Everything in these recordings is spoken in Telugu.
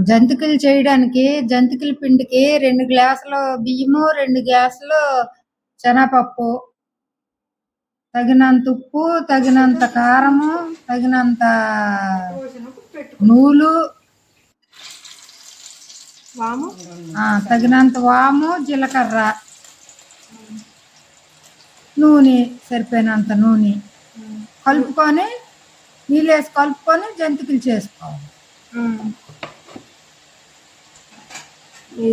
జంతికలు చేయడానికి జంతికల పిండికి 2 గ్లాసులు బియ్యము, 2 గ్లాసులు శనగపప్పు, తగినంత ఉప్పు, తగినంత కారము, తగినంత నూలు, తగినంత వాము, జీలకర్ర, నూనె, సరిపోయినంత నూనె కలుపుకొని నీళ్ళేసి కలుపుకొని జంతికలు చేసుకోవాలి.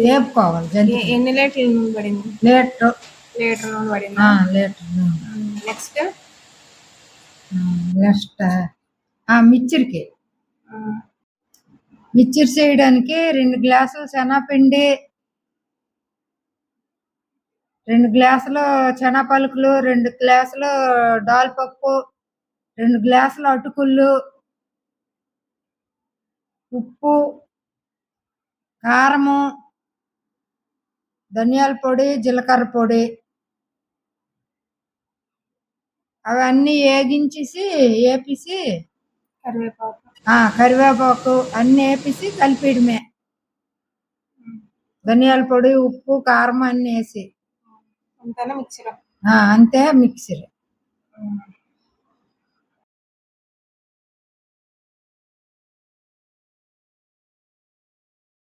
వేపుకోవాలి. ఎన్ని లీటర్ల నూనె పడింది? లీటర్ నూనె పడింది. లీటర్ నూనె. నెక్స్ట్ మిక్చర్కి మిక్చర్ చేయడానికి 2 గ్లాసులు శనగపిండి, 2 గ్లాసులు శనగపలుకులు, 2 గ్లాసులు దాల్పప్పు, 2 గ్లాసులు అటుకులు, ఉప్పు, కారము, ధనియాల పొడి, జీలకర్ర పొడి అవన్నీ వేపేసి కరివేపాకు అన్నీ వేపేసి కలిపేయడమే. ధనియాల పొడి, ఉప్పు, కారం అన్నీ వేసి అంతేనా మిక్సర్? అంతే మిక్సర్.